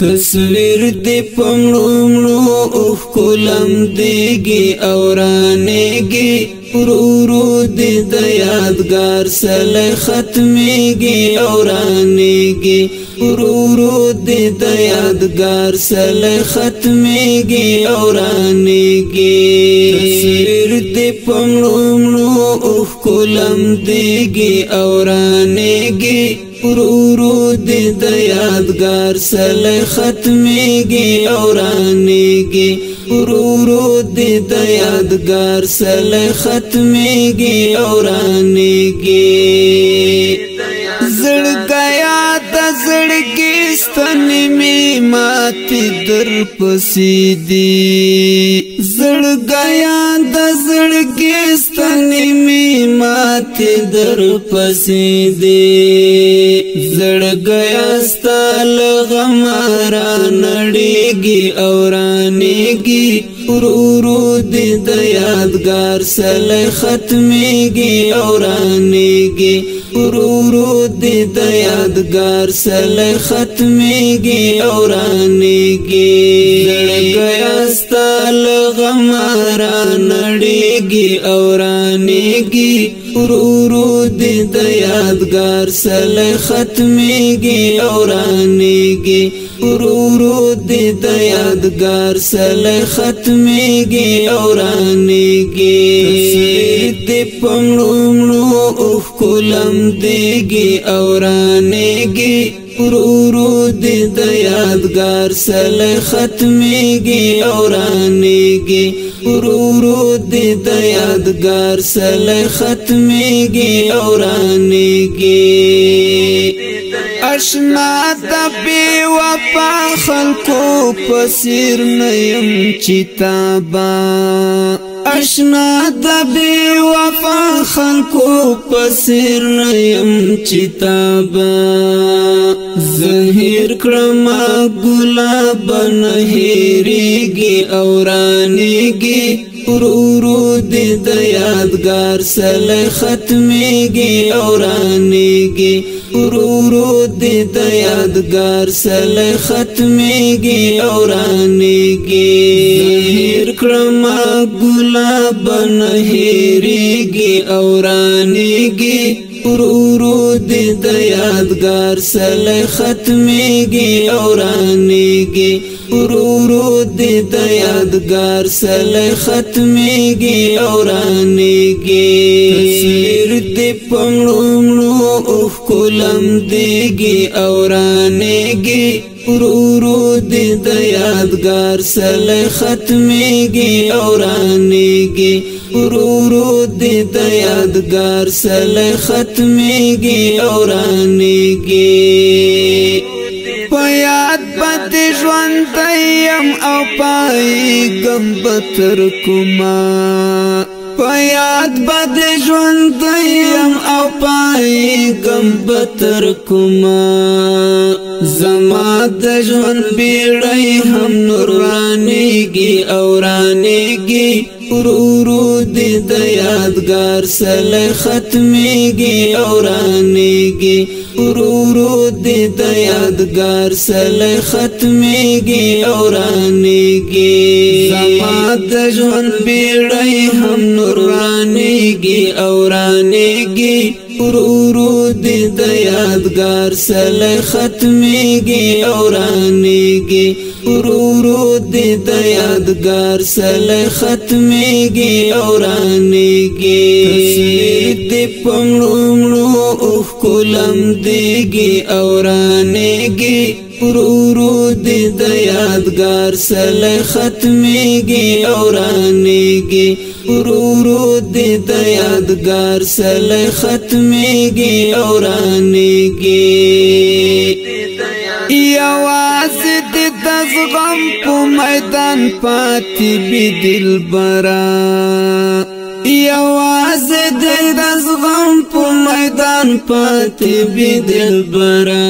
تصویر دی پمړو اوخ کولم دیږي اورانېږي ورو دی د یادګار سله ختمېږي اورانېږي ورو دی د یادګار سله ختمېږي اورانېږي تصویر دی پمړو اوخ کولم دیږي اورانېږي ورو دی د یادګار سله ختمېږي اورانېږي ورو دی د یادګار سله ختمېږي اورانېږي زړګیا د زړګي ستنې مې ماتې در پسې دي زړګیا د زړګي ستنې مې ماتې در پسې دي زړګیا ستا له غمه رانړېږي اورانېږي ورو دی د یادګار سله ختمېږي اورانېږي ورو دی د یادګار سله ختمېږي اورانېږي زړګیا ستا له غمه رانړېږي اورانېږي ورو دی د یادګار سله ختمېږي اورانېږي ورو دی د یادګار سله ختمېږي اورانېږي دی پمړو اوخ کولم دیږي اورانېږي ورو دی د یادګار سله ختمېږي اورانېږي ورو دی د یادګار سله ختمېږي اورانېږي اشنا د بی وفا خلکو پسیر نیم چتابا اشنا د بی وفا خلکو پسیر نیم چتابا زهیر کړما ګلاب نه هېریږي اورانېږي ورو دی د یادګار سله ختمېږي اورانېږي ورو دی د یادګار سله ختمېږي اورانېږي زهیر کړما ګلاب نه هېریږي اورانېږي ورو دی د یادګار سله ختمېږي اورانېږي ورو دی د یادګار سله ختمېږي اورانېږي تصویر دی پمړو اوخ کولم دیږي اورانېږي ورو دی د یادګار سله ختمېږي اورانېږي ورو دی د یادګار سله ختمېږي اورانېږي په یاد باندې ژوند یم او پایګم به تر کومه په یاد باندې ژوند یم او پایګم به تر کومه زما د ژوند بیړۍ هم نورانېږي اورانېږي ورو دی د یادګار سله ختمېږي اورانېږي ورو دی د یادګار سله ختمېږي اورانېږي زما د ژوند بیړۍ هم نورانېږي اورانېږي ورو دی د یادګار سله ختمېږي اورانېږي ورو دی د یادګار سله ختمېږي اورانېږي تصویر دی پمړو اوخ کولم دیږي اورانېږي ورو دی د یادګار سله ختمېږي اورانېږي ورو دی د یادګار سله ختمېږي اورانېږي یوازې دی د زغم په میدان پاتې بې دلبره یوازې دی د زغم په میدان پاتې بې دلبره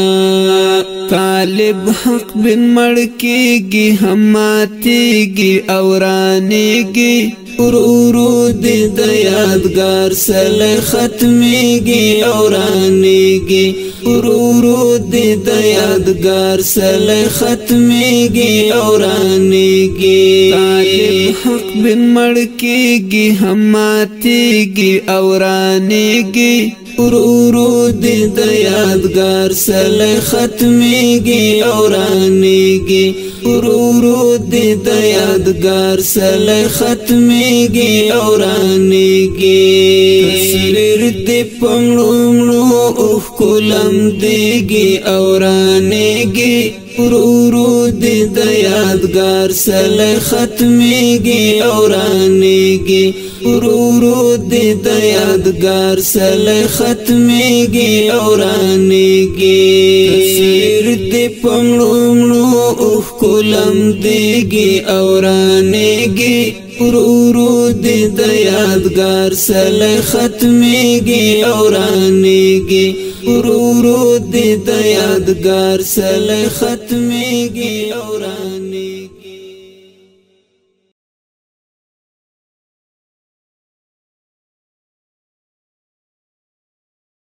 طالب حق بن مړکیږي هم ماتیږي اورانیږي ورورو دې د یادګار سله ختمیږي اورانیږي ورورو دې د یادګار سله ختمیږي اورانیږي طالب حق بن مړکیږي هم ماتیږي اورانیږي ورورو دې د یادګار سله ختمیږي اورانیږي ورورو دې د یادګار سله ختمیږي اورانیږي تصویر دې پمړو کولم دیږي اورانیږي ورورو دې د یادګار سله ختمیږي اورانیږي ورورو دې د یادګار سله ختمیږي اورانیږي تصویر دې پمړو کولم دیږي اورانیږي ورورو دې د یادګار سله ختمیږي اورانیږي ورورو دې د یادګار سله ختمیږي اورانیږي